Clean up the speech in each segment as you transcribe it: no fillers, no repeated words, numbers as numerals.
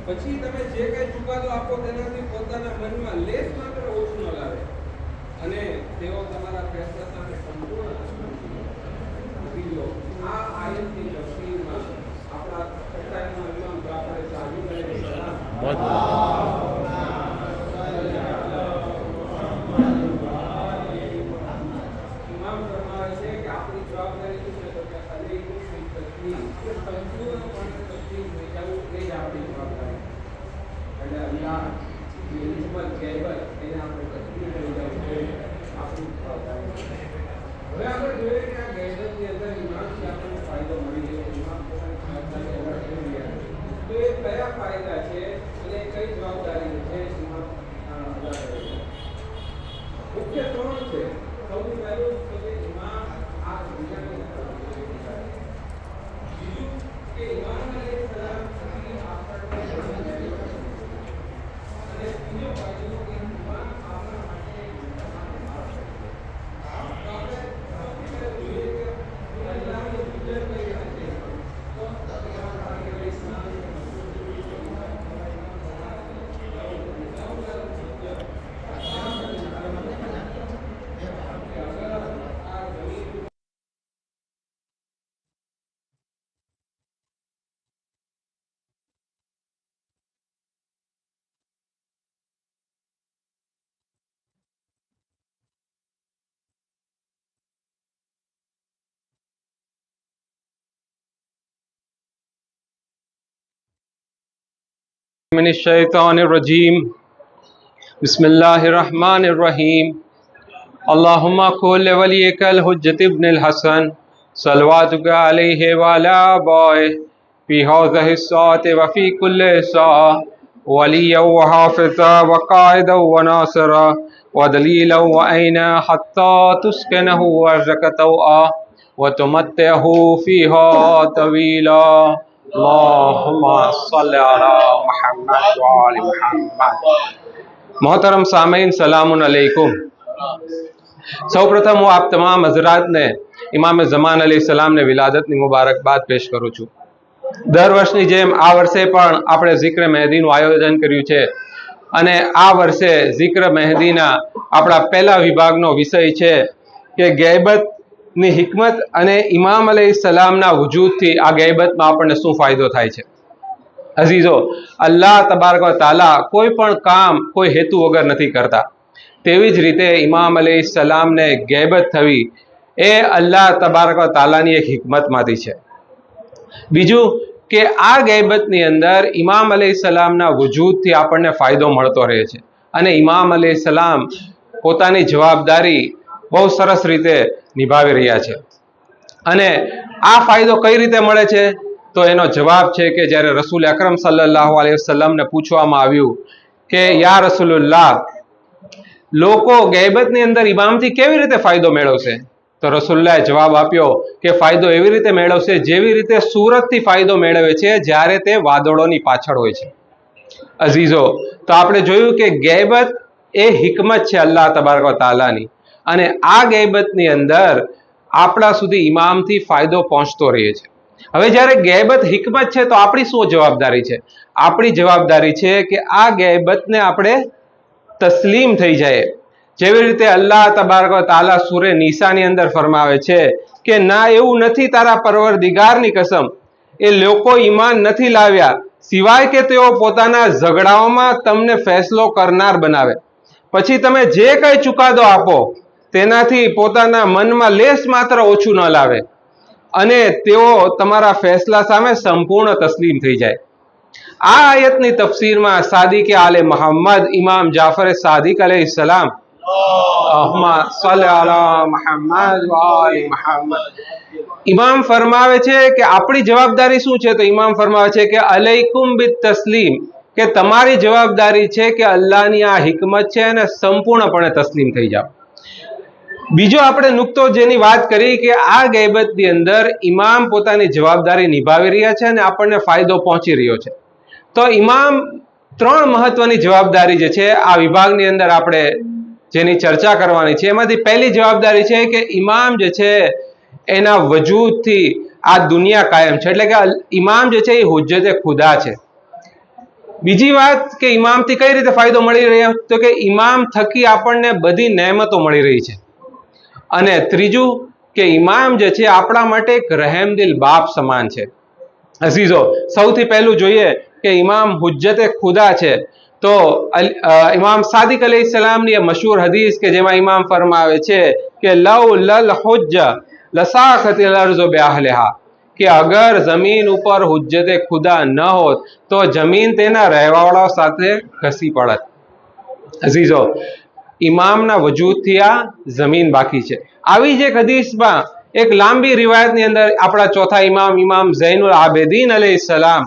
પછી તમે જે કઈ ચુકાદો આપો તેનાથી પોતાના મનમાં લેશ માત્ર ઓછું ન લાવે અને તેઓ તમારા ફેસલા સામે સંપૂર્ણ દીજો. આ આયતની તફસીરમાં આપણા સત્તાના ઇમામ જાફર સાદિક અલૈહિ સલામ ઇમામ ફરમાવે છે કે આપણી જવાબદારી શું છે તો કે અલૈહિ તસ્લીમ કે સંપૂર્ણપણે તસ્લીમ થઈ જવું એ જ આપણી જવાબદારી. એટલે અલ્લાહ જે હિકમત ગૈબત એને આપણે તસ્લીમ કરી જવું છે આપણી જવાબદારી. હવે આપણે જોઈએ કે આ ગૈબતની અંદર ઇમામથી આપણને ફાયદો મળી ગયો. ઇમામ પોતાની જવાબદારી અદા કરી રહ્યા છે તો એ કયા ફાયદા છે અને કઈ જવાબદારી છે ઇમામ અદા કરે છે? મુખ્ય ત્રણ છે. સૌથી પહેલું તો કે ઇમામ આ દુનિયાની અંદર બીજું કે ઇમામ અલૈહિ સલામ આપણને અને ત્રીજો ફાયદો કે ઇમામ આપણા માટે આપણે સૌથી પહેલું જોઈએ કે અલ્લાહની પૂજા કઈ રીતે છે તો ઇમામ અલૈહિ સલામ من الشيطان الرجيم بسم الله الرحمن الرحيم اللهم كن لوليك الحجة ابن الحسن صلواتك عليه وعلى آبائه في هذه الساعة وفي كل ساعة وليا وحافظا وقائدا وناصرا ودليلا وعينا حتى تسكنه أرضك طوعا وتمتعه فيها طويلا اللهم صل على محمد وآل محمد. मोहतरम सामीन सलामुन अलैकुम. સૌપ્રથમ હું આપ તમામ હઝરાતને ઇમામ ઝમાન અલૈહિસ્સલામને વિલાદતની મુબારકબાદ પેશ કરું છું. દર વર્ષની જેમ આ વર્ષે પણ આપણે ઝિક્ર મહેદીનું આયોજન કર્યું છે અને આ વર્ષે ઝિક્ર મહેદીના આપણા પહેલા વિભાગનો વિષય છે કે ગૈબતની હિકમત અને ઇમામ અલૈહિસ્સલામના વજૂદથી આ ગૈબતમાં આપણને શું ફાયદો થાય છે. અઝીઝો, અલ્લાહ તબારક વ તાલા કોઈ પણ કામ કોઈ હેતુ વગર નથી કરતા. તેવી જ રીતે ઇમામ અલૈહિસ્સલામને ગૈબત થવી એ અલ્લાહ તબારક વ તાલાની એક હિકમતમાંથી છે. બીજું કે આ ગૈબતની અંદર ઇમામ અલૈહિસ્સલામના વજૂદથી આપણને ફાયદો મળતો રહે છે અને ઇમામ અલૈહિસ્સલામ પોતાની જવાબદારી બહુ સરસ રીતે નિભાવી રહ્યા છે. અને આ ફાયદો કઈ રીતે મળે છે તો એનો જવાબ છે કે જ્યારે રસૂલ અકરમ સલ્લલ્લાહુ અલૈહિ વસલ્લમને પૂછવામાં આવ્યું કે યા રસૂલુલ્લાહ, લોકો ગૈબતની અંદર ઇમામથી કેવી રીતે ફાયદો મેળવશે, તો રસૂલુલ્લાહે જવાબ આપ્યો કે ફાયદો એવી રીતે મેળવશે જેવી રીતે સૂરજથી ફાયદો મેળવે છે જ્યારે તે વાદળોની પાછળ હોય છે. અઝીઝો, તો આપણે જોયું કે ગૈબત એ હિકમત છે અલ્લાહ તબારક વ તાલાની અને આ ગૈબતની અંદર આપણા સુધી ઇમામથી ફાયદો પહોંચતો રહે છે. હવે જ્યારે ગૈબત હિકમત છે તો આપણી શું જવાબદારી છે? આપણી જવાબદારી છે કે આ ગૈબતને આપણે તસ્લીમ થઈ જાય. જેવી રીતે અલ્લાહ તબારક વ તાલા સૂરે નિસાની અંદર ફરમાવે છે કે ના, એવું નથી, તારા પરવરદિગારની કસમ, એ લોકો ઈમાન નથી લાવ્યા સિવાય કે તેઓ પોતાના ઝઘડાઓમાં તમને ફેસલો કરનાર બનાવે. પછી તમે જે કંઈ ચુકાદો આપો તેનાથી પોતાના મનમાં લેશ માત્ર ઓછું ન લાવે અને તેઓ તમારા ફેસલા સામે સંપૂર્ણ તસ્લીમ થઈ જાય. આ આયતની તફસીરમાં સાદિક આલે મોહમ્મદ ઇમામ જાફર સાદિક અલૈહિસ્સલામ ઇમામ ફરમાવે છે કે આપણી જવાબદારી શું છે? તો ઇમામ ફરમાવે છે કે અલૈકુમ બિત તસ્લીમ, કે તમારી જવાબદારી છે કે અલ્લાહની આ હિકમત છે અને સંપૂર્ણપણે તસ્લીમ થઈ જાઓ. બીજો આપણે નુકતો જેની વાત કરી કે આ ગૈબતની અંદર ઇમામ પોતાની જવાબદારી નિભાવી રહ્યા છે અને આપણને ફાયદો પહોંચી રહ્યો છે. તો ઇમામ ત્રણ મહત્વની જવાબદારી જે છે આ વિભાગની અંદર આપણે જેની ચર્ચા કરવાની છે, એમાંથી પહેલી જવાબદારી છે કે ઇમામ જે છે એના વજૂદથી આ દુનિયા કાયમ છે, એટલે કે ઇમામ જે છે એ હુજ્જતે ખુદા છે. બીજી વાત કે ઇમામથી કઈ રીતે ફાયદો મળી રહ્યો? તો કે ઇમામ થકી આપણને બધી નેમતો મળી રહી છે. અને ત્રીજું કે ઇમામ જે છે આપણા માટે એક રહેમદિલ બાપ સમાન છે. અઝીઝો, સૌથી પહેલું જોઈએ કે ઇમામ હુજ્જતે ખુદા છે. તો ઇમામ સાદિક અલૈહિસ્સલામની મશહૂર હદીસ કે જેમાં ઇમામ ફરમાવે છે કે લવ લલ હુજ્જા લસાખતિલ અર્ઝુ બિઅહલિહા, કે અગર જમીન ઉપર હુજ્જતે ખુદા ન હોત તો જમીન તેના રહેવાવાળાઓ સાથે ઘસી પડત. અઝીઝો, ઇમામના વજૂદથી આ જમીન બાકી છે. આવી જ એક હદીસમાં એક લાંબી રિવાયતની અંદર આપણા ચોથા ઇમામ ઇમામ ઝૈનુલ આબેદીન અલૈહિસ્સલામ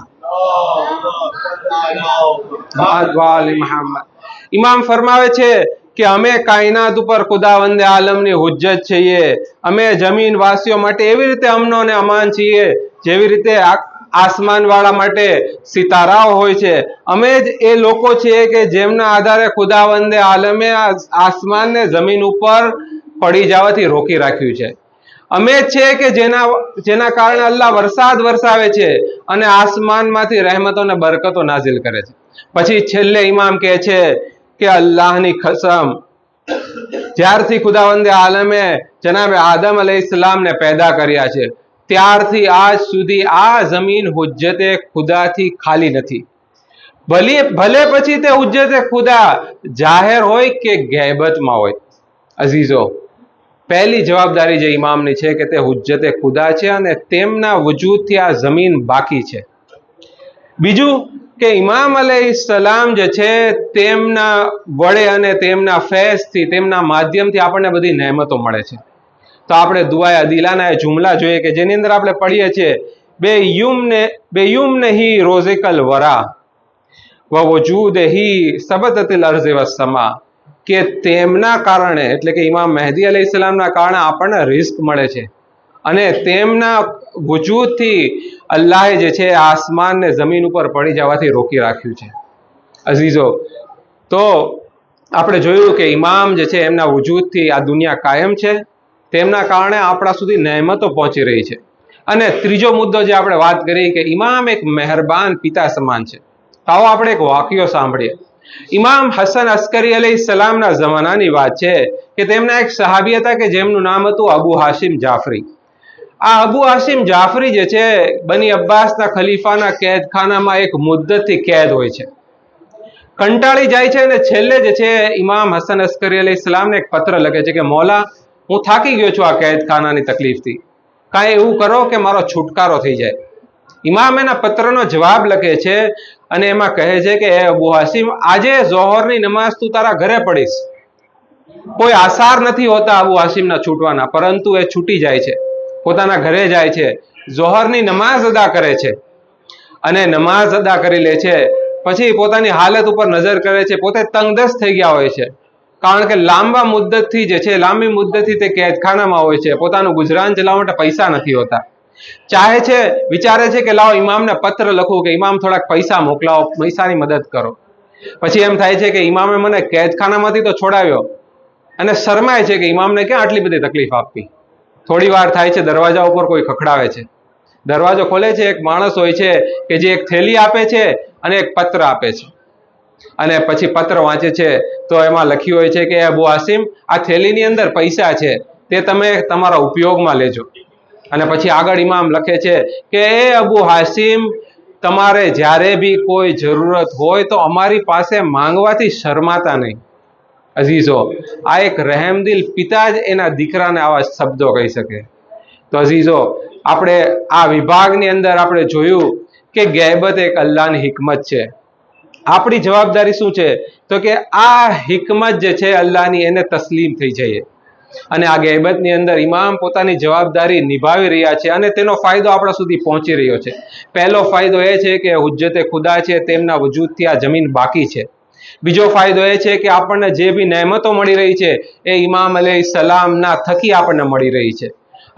ઇમામ ફરમાવે છે કે અમે કાયનાત ઉપર ખુદાવંદે આલમની હુજ્જત છીએ. અમે જમીન વાસીઓ માટે એવી રીતે અમનો અને અમાન છીએ જેવી રીતે આસમાન વાળા માટે સિતારાઓ હોય છે. અમે જ એ લોકો છીએ કે જેમના આધારે ખુદાવંદે આલમે આસમાનને જમીન ઉપર પડી જવાથી રોકી રાખ્યું છે. અમે જ છે કે જેના કારણે અલ્લાહ વરસાદ વરસાવે છે અને આસમાનમાંથી રહેમતો અને બરકતો નાઝિલ કરે છે. પછી છેલ્લે ઇમામ કહે છે કે અલ્લાહની કસમ, જ્યારથી ખુદાવંદે આલમે જનાબે આદમ અલૈહિસ્સલામને પેદા કર્યા છે ત્યારથી આજ સુધી આ જમીન હુજ્જતે ખુદાથી ખાલી નથી. ભલે પછી તે હુજ્જતે ખુદા જાહેર હોય કે ગૈબતમાં હોય. અઝીઝો, પહેલી જવાબદારી જે ઇમામની છે કે તે હુજ્જતે ખુદા છે અને તેમના વજૂદથી આ જમીન બાકી છે. બીજું કે ઇમામ અલૈહિસ્સલામ જે છે તેમના વડે અને તેમના ફૈઝથી, તેમના માધ્યમથી આપણને બધી નેમતો મળે છે. તો આપણે દુઆએ અદિલાના જુમલા જોઈએ કે જેની અંદર આપણે પઢીએ છીએ બેયુમને રોઝિકલ વરા વ વજૂદહી સબતતિલ અર્ઝ વસ્સમા, કે તેમના કારણે એટલે કે ઇમામ મહેદી અલૈહિસ્સલામના કારણે આપણને રિઝ્ક મળે છે અને તેમના વજૂદથી અલ્લાહે જે છે આસમાનને જમીન ઉપર પડી જવાથી રોકી રાખ્યું છે. અઝીઝો, તો આપણે જોયું કે ઇમામ જે છે એમના વજૂદથી આ દુનિયા કાયમ છે, તેમના કારણે આપણા સુધી નેમતો પહોંચી રહી છે. અને ત્રીજો મુદ્દો જે આપણે વાત કરી કે ઇમામ એક મહેરબાન પિતા સમાન છે. તો આવો આપણે એક વાક્યો સાંભળીએ. ઇમામ હસન અસ્કરી અલૈહિસ્સલામના જમાનાની વાત છે કે તેમના એક સહાબી હતા કે જેમનું નામ હતું અબુ હાશિમ જાફરી. આ અબુ હાશિમ જાફરી જે છે બની અબ્બાસના ખલીફાના કેદખાનામાં એક મુદ્દતથી કેદ હોય છે. કંટાળી જાય છે અને છેલ્લે જે છે ઇમામ હસન અસ્કરી અલૈહિસ્સલામને એક પત્ર લખે છે કે મૌલા, હું થાકી ગયો છું આ કેદખાનાની તકલીફથી, કાંઈ એવું કરો કે મારો છુટકારો થઈ જાય. ઇમામ એના પત્રનો જવાબ લખે છે અને એમાં કહે છે કે એ અબુ હાશિમ, આજે ઝોહરની નમાઝ તું તારા ઘરે પડીશ. કોઈ આસાર નથી હોતા અબુ હાશિમના છૂટવાના, પરંતુ એ છૂટી જાય છે, પોતાના ઘરે જાય છે, ઝોહરની નમાઝ અદા કરે છે અને નમાઝ અદા કરી લે છે. પછી પોતાની હાલત ઉપર નજર કરે છે. પોતે તંગદસ્ત થઈ ગયા હોય છે, કારણ કે લાંબી મુદ્દતથી તે કેદખાનામાં હોય છે. પોતાનું ગુજરાન ચલાવવા માટે પૈસા નથી હોતા. ચાહે છે, વિચારે છે કે લાવો ઇમામને પત્ર લખું કે ઇમામ થોડાક પૈસા મોકલાવો, પૈસાની મદદ કરો. પછી એમ થાય છે કે ઇમામે મને કેદખાનામાંથી તો છોડાવ્યો અને શરમાય છે કે ઇમામને ક્યાં આટલી બધી તકલીફ આપવી. થોડી વાર થાય છે, દરવાજા ઉપર કોઈ ખખડાવે છે. દરવાજો ખોલે છે, એક માણસ હોય છે કે જે એક થેલી આપે છે અને એક પત્ર આપે છે. અને પછી પત્ર વાંચે છે તો એમાં લખ્યું હોય છે કે અબુ હાશિમ, આ થેલીની અંદર પૈસા છે, તે તમે તમારા ઉપયોગમાં લેજો. અને પછી આગળ ઇમામ લખે છે કે એ અબુ હાશિમ, તમારે જ્યારે બી કોઈ જરૂરત હોય તો અમારી પાસે માંગવાથી શરમાતા નહીં. અઝીઝો, આ એક રહેમદિલ પિતા જ એના દીકરાને આવા શબ્દો કહી શકે. તો અઝીઝો, આપણે આ વિભાગની અંદર આપણે જોયું કે ગૈબત એક અલ્લાહની હિકમત છે આપણી જવાબદારી શું છે? તો કે આ હિકમત જે છે અલ્લાહની એને તસ્લીમ થઈ જઈએ. અને આ ગૈબતની અંદર ઇમામ પોતાની જવાબદારી નિભાવી રહ્યા છે અને તેનો ફાયદો આપણા સુધી પહોંચી રહ્યો છે. પહેલો ફાયદો એ છે કે હુજ્જતે ખુદા છે તેમના વજૂદથી આ જમીન બાકી છે. બીજો ફાયદો એ છે કે આપણને જે બી નહેમતો મળી રહી છે એ ઇમામ અલૈહિસ્સલામના થકી આપણને મળી રહી છે.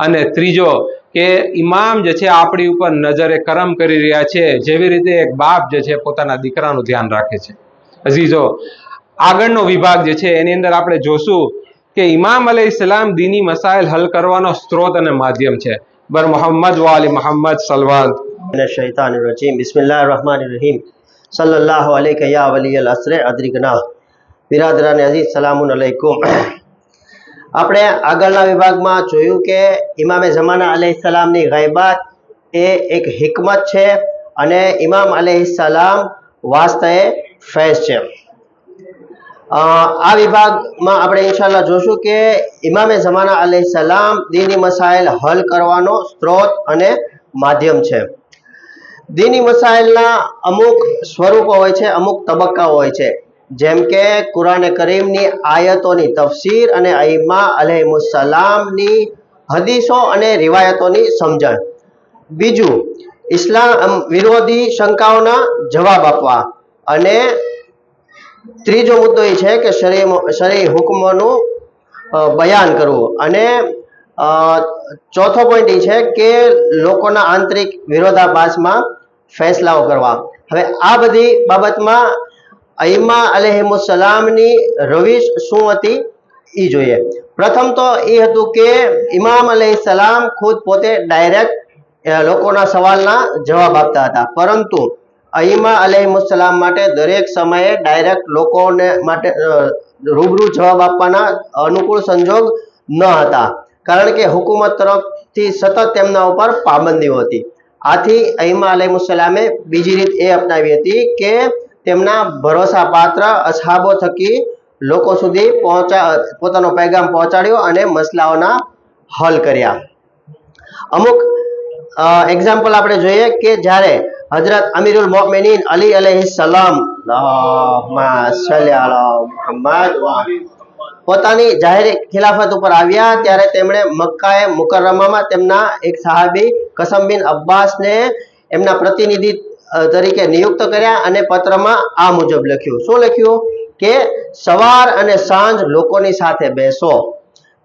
અને ત્રીજો કે ઇમામ જે છે આપણી ઉપર નજરે કરમ કરી રહ્યા છે, જેવી રીતે એક બાપ જે છે પોતાના દીકરાનું ધ્યાન રાખે છે. અઝીઝો, આગળનો વિભાગ જે છે એની અંદર આપણે જોશું કે ઇમામ અલૈહિસ્સલામ દીની મસાઇલ હલ કરવાનો સ્ત્રોત અને માધ્યમ છે. બર મોહમ્મદ વાલી મોહમ્મદ સલવાત શૈતાનિર્રજીમ બિસ્મિલ્લાહિર रहमानिर रहीम સલ્લલ્લાહુ અલૈકા યા વલીયલ અસ્ર અદરિકના બિરાદરાને અઝીઝ સલામુન અલૈકુમ. આપણે આગળના વિભાગમાં જોયું કે ઇમામે ઝમાના અલૈહિસ્સલામની ગૈબત એ એક હિકમત છે અને ઇમામ અલૈહિસ્સલામ વાસ્તે ફૈઝ છે. આ વિભાગમાં આપણે ઇન્શાઅલ્લાહ જોશું કે ઇમામે ઝમાના અલૈહિસ્સલામ દીની મસાઇલ હલ કરવાનો સ્ત્રોત અને માધ્યમ છે. દીની મસાઇલના અમુક સ્વરૂપો હોય છે, અમુક તબક્કાઓ હોય છે, જેમ કે કુરાન કરીમની આયતોની તફસીર અને અઈમ્મા અલૈહિસ્સલામની હદીસો અને રિવાયતોની સમજણ. બીજું, ઇસ્લામ વિરોધી શંકાઓના જવાબ આપવા. અને ત્રીજો મુદ્દો એ છે કે શરઈ હુકમોનું બયાન કરવું. અને ચોથો પોઈન્ટ એ છે કે લોકોના આંતરિક વિરોધાભાસમાં ફેસલાઓ કરવા. હવે આ બધી બાબતમાં અઈમ્મા અલૈહિસ્સલામની રવિશ શું હતી એ જોઈએ. પ્રથમ તો એ હતું કે ઇમામ અલૈહિસ્સલામ ખુદ પોતે ડાયરેક્ટ લોકોના સવાલના જવાબ આપતા હતા, પરંતુ અઈમ્મા અલૈહિસ્સલામ માટે દરેક સમયે ડાયરેક્ટ લોકોને માટે રૂબરૂ જવાબ આપવાના અનુકૂળ સંજોગ ન હતા, કારણ કે હુકુમત તરફથી સતત તેમના ઉપર પાબંદીઓ હતી. આથી અઈમ્મા અલૈહિસ્સલામે બીજી રીત એ અપનાવી હતી કે તેમના ભરોસા પાત્ર અસહાબો થકી લોકો સુધી પોતાનો પેગામ પહોંચાડ્યો અને મસલાઓના હલ કર્યા. અમુક એક્ઝામ્પલ આપણે જોઈએ કે જ્યારે હજરત અમીરુલ મોમિનીન અલી અલૈહિસ્સલામ પોતાની જાહેર ખિલાફત ઉપર આવ્યા, ત્યારે તેમણે મક્કાએ મુકર્રમામાં તેમના એક સહાબી કસમ બિન અબ્બાસને એમના પ્રતિનિધિ તરીકે નિયુક્ત કર્યા અને પત્રમાં આ મુજબ લખ્યું. શું લખ્યું? કે સવાર અને સાંજ લોકોની સાથે બેસો,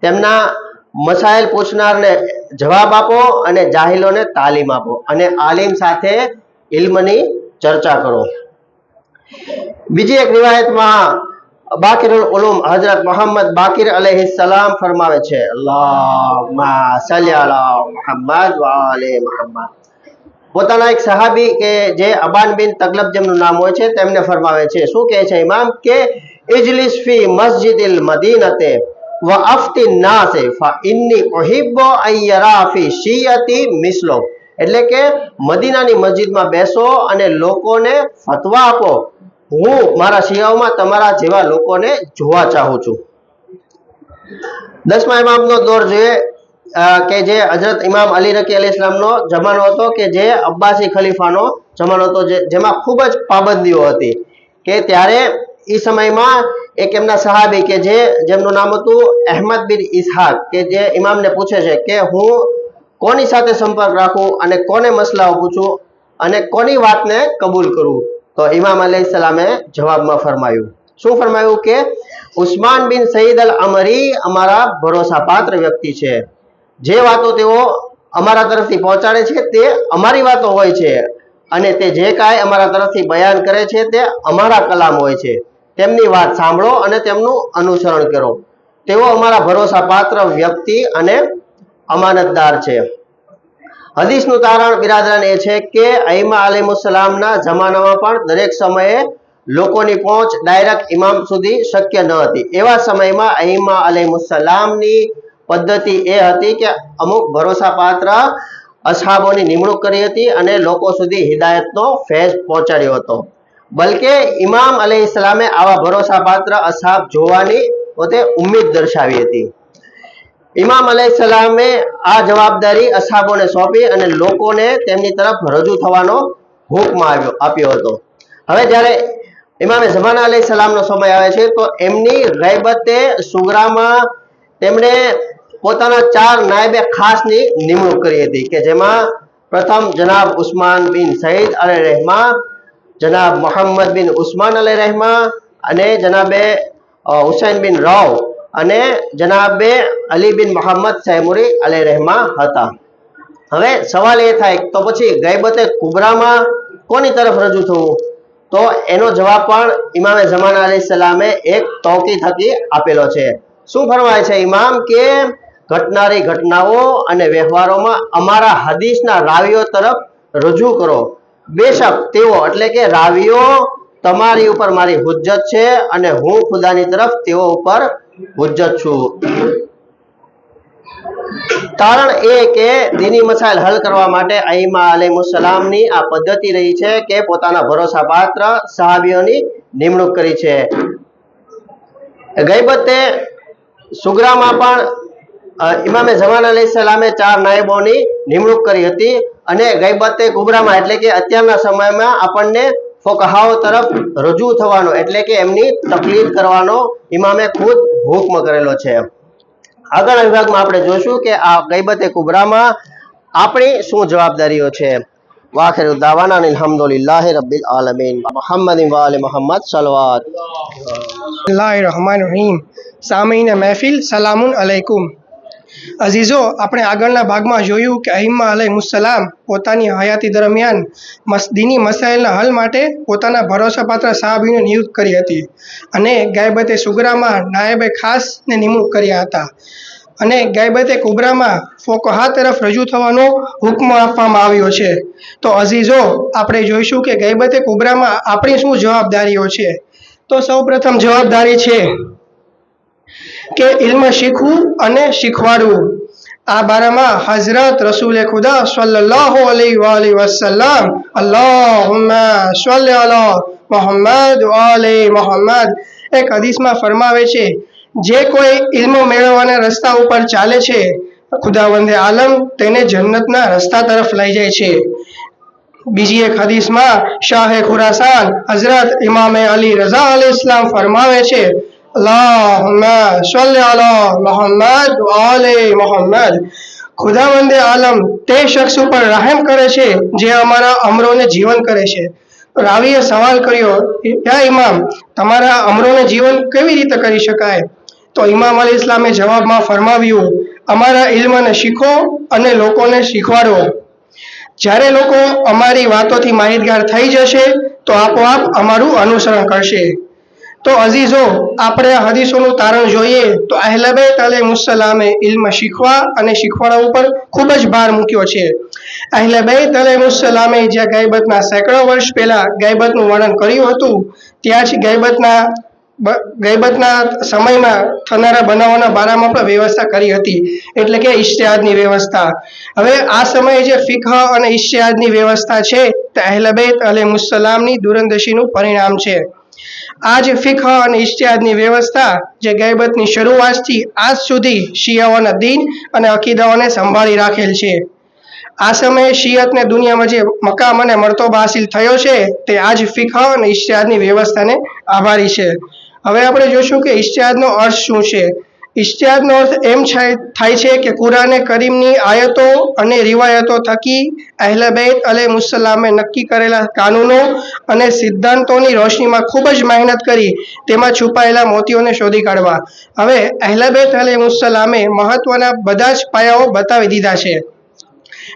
તેમના મસાઇલ પૂછનારને જવાબ આપો અને જાહિલોને તાલીમ આપો, અને આલિમ સાથે ઇલ્મની ચર્ચા કરો. બીજી એક રિવાયતમાં બાકિરુલ ઉલુમ હજરત મોહમ્મદ બાકિર અલૈહિસ્સલામ ફરમાવે છે, અલ્લાહુમ્મા સલ્લી અલા મુહમ્મદ વ આલે મુહમ્મદ. પોતાના એક સહાબી કે જે અબાન બિન તગલબ જેમનું નામ હોય છે, તેમને ફરમાવે છે. શું કહે છે ઇમામ? કે ઇજલિસ ફી મસ્જિદિલ મદીનતે વ અફતિન નાસે ફા ઇન્ની ઉહિબ્બુ અન યરા ફી શિયતી મિસ્લો. એટલે કે મદીનાની મસ્જિદમાં બેસો અને લોકોને ફતવા આપો. હું મારા શિયાઓમાં તમારા જેવા લોકોને જોવા ચાહું છું. 10મા ઇમામનો દોર જોઈએ કે જે હજરત ઇમામ અલી રકી અલૈહિસ્સલામનો જમાનો હતો, કે જે અબ્બાસી ખલીફાનો જમાનો હતો, જેમાં ખૂબ જ પાબંદીઓ હતી. કે ત્યારે એ સમયમાં એક એમના સહાબી કે જેમનું નામ હતું અહેમદ બિન ઇસ્હાક, કે જે ઇમામને પૂછે છે કે હું કોની સાથે સંપર્ક રાખું અને કોને મસલાઓ પૂછું અને કોની વાતને કબૂલ કરું? તો ઇમામ અલૈહિસ્સલામે જવાબમાં ફરમાયું. શું ફરમાયું? કે ઉસ્માન બિન સઈદ અલ અમરી અમારા ભરોસાપાત્ર વ્યક્તિ છે. જે વાતો તેઓ અમારા તરફથી પહોંચાડે છે તે અમારી વાતો હોય છે, અને તે જે કાંઈ અમારા તરફથી બયાન કરે છે તે અમારા કલામ હોય છે. તેમની વાત સાંભળો અને તેમનું અનુસરણ કરો. તેઓ અમારા ભરોસાપાત્ર વ્યક્તિ અને અમાનતદાર છે. હદીસનું તારણ બિરાદરાન એ છે કે અઈમ્મા અલૈહિસ્સલામના જમાનામાં પણ દરેક સમયે લોકોની પહોંચ ડાયરેક્ટ ઇમામ સુધી શક્ય ન હતી. એવા સમયમાં અઈમ્મા અલૈહિસ્સલામની પદ્ધતિ એ હતી કે અમુક ભરોસાપાત્ર અસહાબોની નિમણૂક કરી હતી અને લોકો સુધી હિદાયતનો ફેઝ પહોંચાડ્યો હતો. બલકે ઇમામ અલૈહિસ્સલામે આવા ભરોસાપાત્ર અસહાબ જોવાની પોતે ઉમ્મીદ દર્શાવી હતી. ઇમામ અલૈહિસ્સલામે આ જવાબદારી અસહાબોને સોંપી અને લોકોને તેમની તરફ રજૂ થવાનો હુકમ આપ્યો હતો. હવે જ્યારે ઇમામે ઝમાના અલૈહિસ સલામનો સમય આવે છે તો એમની ગૈબતે સુગરામાં તેમણે પોતાના 4 નાયબે ખાસની નિમણૂક કરી હતી કે જેમાં પ્રથમ જનાબ ઉસ્માન બિન સઈદ અલૈહિ રહેમા, જનાબ મોહમ્મદ બિન ઉસ્માન અલૈહિ રહેમા અને જનાબે હુસૈન બિન રાવ અને જનાબે અલી બિન મોહમ્મદ સૈમુરી અલૈહિ રહેમા હતા. હવે સવાલ એ થાય તો પછી ગૈબતે કુબરામાં કોની તરફ રજૂ થવું? તો એનો જવાબ પણ ઇમામે ઝમાના અલૈહિસ સલામે એક તૌકી થકી આપેલો છે. શું ફરમાય છે ઇમામ કે ઘટનારી ઘટનાઓ અને વ્યવહારોમાં અમારા હદીસના રાવીઓ તરફ રજૂ કરો. બેશક તેઓ એટલે કે રાવીઓ તમારી ઉપર મારી હુજ્જત છે અને હું ખુદાની તરફ તેઓ ઉપર હુજ્જત છું. કારણ એ કે દીની મસાઇલ હલ કરવા માટે અઈમા અલૈહિસ્સલામની આ પદ્ધતિ રહી છે કે પોતાના ભરોસાપાત્ર સહાબીઓની નિમણૂક કરી છે. ગૈબતે સુગરામાં પણ ઇમામે ઝમાના અલૈહિસ સલામે 4 નાયબોની નિમણૂક કરી હતી અને ગૈબતે કુબરામાં એટલે કે અત્યારના સમયમાં આપણને ફુકહાઓ તરફ રજૂ થવાનો એટલે કે એમની તકલીદ કરવાનો ઇમામે ખુદ હુકમ કરેલો છે. આગળના વિભાગમાં આપણે જોશું કે આ ગૈબતે કુબરામાં આપણી શું જવાબદારીઓ છે. વાખિરુ દાવાના અલહમ્દુલિલ્લાહિ રબ્બિલ આલમીન મુહમ્મદિન વ આલિ મુહમ્મદ સલવાત. બિસ્મિલ્લાહિર્રહમાનિર્રહીમ. સામીન મહેફિલ સલામુન અલૈકુમ. અઝીઝો, આપણે આગળના ભાગમાં જોયું કે અઈમ્મા અલૈહિસ્સલામ પોતાની હયાતી દરમિયાન દીની મસાઇલના હલ માટે પોતાના ભરોસાપાત્ર સહાબીઓને નિયુક્ત કરી હતી અને ગૈબતે સુગરામાં નાયબે ખાસને નિમણૂક કર્યા હતા અને ગૈબતે કુબરામાં ફુકહા તરફ રજૂ થવાનો હુકમ આપવામાં આવ્યો છે. તો અઝીઝો, આપણે જોઈશું કે ગૈબતે કુબરામાં આપણી શું જવાબદારીઓ છે. તો સૌપ્રથમ જવાબદારી છે કે ઇલ્મ શીખવું અને શીખવાડવું. આ બારામાં હઝરત રસૂલ ખુદા સલ્લલ્લાહુ અલૈહિ વસલ્લમ અલ્લાહુમ્મા સલ્લી અલા મુહમ્મદ વ આલે મુહમ્મદ એક હદીસમાં ફરમાવે છે, જે કોઈ ઇલ્મ મેળવવાના રસ્તા ઉપર ચાલે છે ખુદાવંદે આલમ તેને જન્નતના રસ્તા તરફ લઈ જાય છે. બીજી એક હદીસમાં શાહે ખુરાસાન હઝરત ઇમામે અલી રઝા અલૈહિસ્સલામ ફરમાવે છે, અલ્લાહુમ્મા સલ્લી અલા મુહમ્મદ વ આલે મુહમ્મદ. ખુદાવંદે આલમ તે શખ્સ ઉપર રહેમ કરે છે જે અમારા અમરોને જીવન કરે છે. રાવીએ સવાલ કર્યો, યા ઇમામ, તમારા અમરોને જીવન કેવી રીતે કરી શકાય? તો ઇમામ અલી ઇસ્લામે જવાબમાં ફરમાવ્યું, અમારા ઇલ્મને શીખો અને લોકોને શીખવાડો. જ્યારે લોકો અમારી વાતોથી માહિતગાર થઈ જશે તો આપોઆપ અમારું અનુસરણ કરશે. તો અઝીઝો, આપણે આ હદીસોનું તારણ જોઈએ તો અહલે બૈત અલૈહિસ્સલામે ઇલ્મ શીખવા અને શીખવાડવા ઉપર ખૂબ જ ભાર મૂક્યો છે. અહલે બૈત અલૈહિસ્સલામે જ્યાં ગૈબતના સેંકડો વર્ષ પહેલા ગૈબતનું વર્ણન કર્યું હતું, ત્યાં જ ગૈબતના સમયમાં થનારા બનાવોના બારામાં પણ વ્યવસ્થા કરી હતી, એટલે કે ઇજ્તિહાદની વ્યવસ્થા. હવે આ સમયે જે ફિકહ અને ઇજ્તિહાદની વ્યવસ્થા છે તે અહલે બૈત અલૈહિસ્સલામની દૂરંદેશીનું પરિણામ છે. આ જ ફિકહ અને ઇજ્તિહાદની વ્યવસ્થા જે ગૈબતની શરૂઆતથી આજ સુધી શિયાઓના દીન અને અકીદાઓને સંભાળી રાખેલ છે. આ સમયે શિયતને દુનિયામાં જે મકામ અને મર્તબા હાસિલ થયો છે તે આ જ ફિકહ અને ઇજ્તિહાદની વ્યવસ્થાને આભારી છે. હવે આપણે જોશું કે ઇજ્તિહાદનો અર્થ શું છે. ઇજ્તિહાદનો અર્થ એમ થાય છે કે કુરાને કરીમની આયતો અને રિવાયતો થકી અહલે બૈત અલૈહિસ્સલામે નક્કી કરેલા કાનૂનો અને સિદ્ધાંતોની રોશનીમાં ખૂબ જ મહેનત કરી તેમાં છુપાયેલા મોતીઓને શોધી કાઢવા. હવે અહલે બૈત અલૈહિસ્સલામે મહત્વના બધા જ પાયાઓ બતાવી દીધા છે.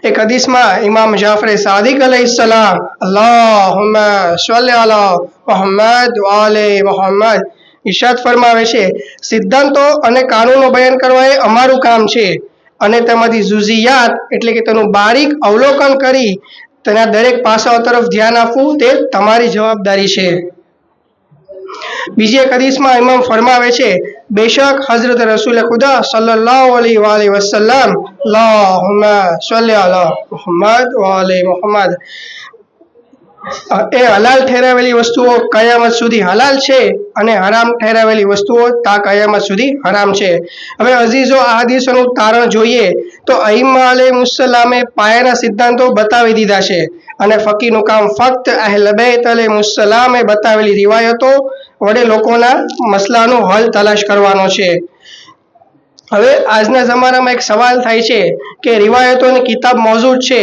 એક હદીસમાં ઇમામ જાફરે સાદિક અલૈહિસ્સલામ અલ્લાહુમ્મા સલ્લી અલા મુહમ્મદ વ આલે મુહમ્મદ ઇરશાદ ફરમાવે છે, સિદ્ધાંતો અને કાનૂનો બયાન કરવા એ અમારું કામ છે અને તેમાંથી જુઝિયાત એટલે કે તેનું બારીક અવલોકન કરી તેના દરેક પાસાઓ તરફ ધ્યાન આપવું તે તમારી જવાબદારી છે. બીજી એક હદીસમાં ઇમામ ફરમાવે છે, બેશક હઝરત રસૂલ ખુદા સલ્લલ્લાહુ અલૈહિ વસલ્લમ અલ્લાહુમ્મા સલ્લી અલા મુહમ્મદ વ આલે મુહમ્મદ એ હલાલ ઠેરાવેલી વસ્તુઓ કયામત સુધી હલાલ છે અને હરામ ઠેરાવેલી વસ્તુઓ તા કયામત સુધી હરામ છે. હવે અઝીઝો આ હદીસોનું તારણ જોઈએ તો અઈમ્મા અલૈહિસ્સલામે પાયાના સિદ્ધાંતો બતાવી દીધા છે અને ફકીનું કામ ફક્ત અહેલ બેત અલૈહિસ્સલામે બતાવેલી રિવાયતો વડે લોકોના મસલાનો હલ તલાશ કરવાનો છે. હવે આજના જમાનામાં એક સવાલ થાય છે કે રિવાયતોની કિતાબ મોજૂદ છે,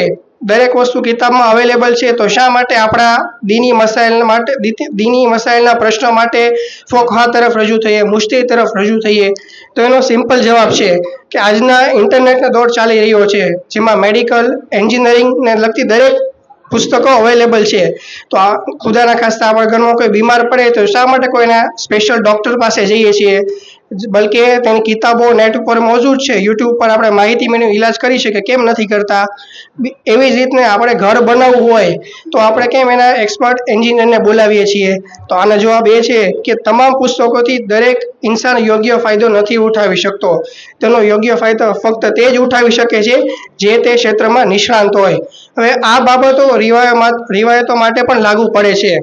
દરેક વસ્તુ કિતાબમાં અવેલેબલ છે, તો શા માટે આપણા દીની મસાઇલના પ્રશ્નો માટે ફોકહા તરફ રજૂ થઈએ, મુજ્તહિદ તરફ રજૂ થઈએ? તો એનો સિમ્પલ જવાબ છે કે આજના ઇન્ટરનેટનો દોર ચાલી રહ્યો છે જેમાં મેડિકલ, એન્જિનિયરિંગને લગતી દરેક પુસ્તકો અવેલેબલ છે. તો આ ખુદાના ખાસ્તા આપણા ઘરમાં કોઈ બીમાર પડે તો શા માટે કોઈના સ્પેશિયલ ડૉક્ટર પાસે જઈએ છીએ, બલકે તેની કિતાબો નેટ ઉપર મોજૂદ છે, યુટ્યુબ પર આપણે માહિતી મેળવી ઈલાજ કરી શકીએ, કેમ નથી કરતા? એવી જ રીતને આપણે ઘર બનાવવું હોય તો આપણે કેમ એના એક્સપર્ટ એન્જિનિયરને બોલાવીએ છીએ? તો આનો જવાબ એ છે કે તમામ પુસ્તકોથી દરેક ઇન્સાન યોગ્ય ફાયદો નથી ઉઠાવી શકતો. તેનો યોગ્ય ફાયદો ફક્ત તે જ ઉઠાવી શકે છે જે તે ક્ષેત્રમાં નિષ્ણાંત હોય. હવે આ બાબતો રિવાયતો માટે પણ લાગુ પડે છે.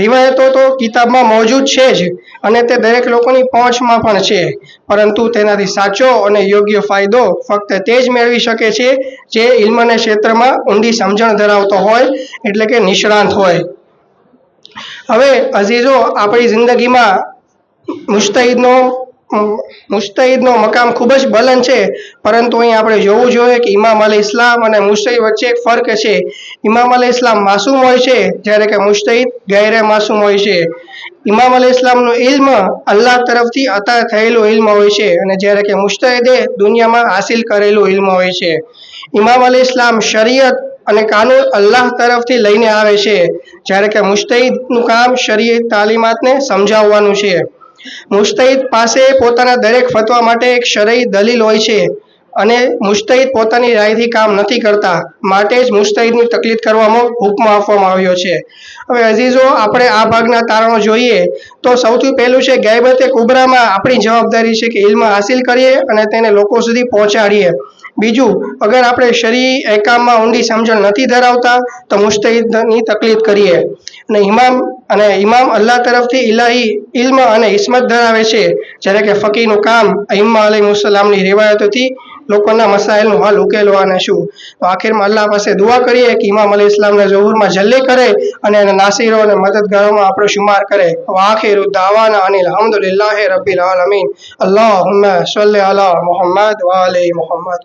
રિવાયતો તો કિતાબમાં મોજૂદ છે જ અને તે દરેક લોકોની પહોંચમાં પણ છે, પરંતુ તેનાથી સાચો અને યોગ્ય ફાયદો ફક્ત તે જ મેળવી શકે છે જે ઇલ્મને ક્ષેત્રમાં ઊંડી સમજણ ધરાવતો હોય, એટલે કે નિષ્ણાંત હોય. હવે અઝીઝો આપણી જિંદગીમાં મુજ્તહિદનો મકામ ખૂબ જ બુલંદ છે, પરંતુ અહીં આપણે જોવું જોઈએ કે ઇમામ અલૈહિસ્સલામ અને મુજ્તહિદ વચ્ચે એક ફર્ક છે. ઇમામ અલૈહિસ્સલામ માસૂમ હોય છે, જ્યારે કે મુજ્તહિદ ગૈરે માસૂમ હોય છે. ઇમામ અલૈહિસ્સલામનું ઇલ્મ અલ્લાહ તરફથી અતા થયેલું ઇલ્મ હોય છે અને જ્યારે કે મુજ્તહિદે દુનિયામાં હાસિલ કરેલું ઇલ્મ હોય છે. ઇમામ અલૈહિસ્સલામ શરીયત અને કાનૂન અલ્લાહ તરફથી લઈને આવે છે, જ્યારે કે મુજ્તહિદનું કામ શરીયત તાલીમાતને સમજાવવાનું છે. મુજ્તહિદ પાસે પોતાના દરેક ફતવા માટે એક શરઈ દલીલ હોય છે અને મુજ્તહિદ પોતાની રાયથી કામ નથી કરતા, માટે જ મુજ્તહિદની તકલીદ કરવામાં હુકમ આપવામાં આવ્યો છે. હવે અઝીઝો આપણે આ ભાગના તારણો જોઈએ તો સૌથી પહેલું છે ગૈબતે કુબરામાં આપણી જવાબદારી છે કે ઇલ્મ હાસિલ કરીએ અને તેને લોકો સુધી પહોંચાડીએ. બીજું, અગર આપણે શરઈ અહેકામમાં ઊંડી સમજણ નથી ધરાવતા તો મુજ્તહિદની તકલીદ કરીએ. અને ઇમામ અલ્લાહ તરફથી ઇલાહી ઇલ્મ અને ઇસ્મત ધરાવે છે, જ્યારે કે ફકીહનું કામ અઈમ્મા અલૈહિસ્સલામની રિવાયતોથી લોકોના મસાઇલનું હલ ઉકેલવાના શું. તો આખિરમાં અલ્લાહ પાસે દુઆ કરીએ કે ઇમામ અલૈહિસ્સલામને ઝુહુરમાં જલ્દી કરે અને એના નાસીરો અને મદદગારોમાં આપણો શુમાર કરે. આખિરુ દાવાના અનિલ હમ્દુલિલ્લાહિ રબ્બિલ આલમીન. અલ્લાહુમ્મા સલ્લી અલા મુહમ્મદ વ આલિ મુહમ્મદ.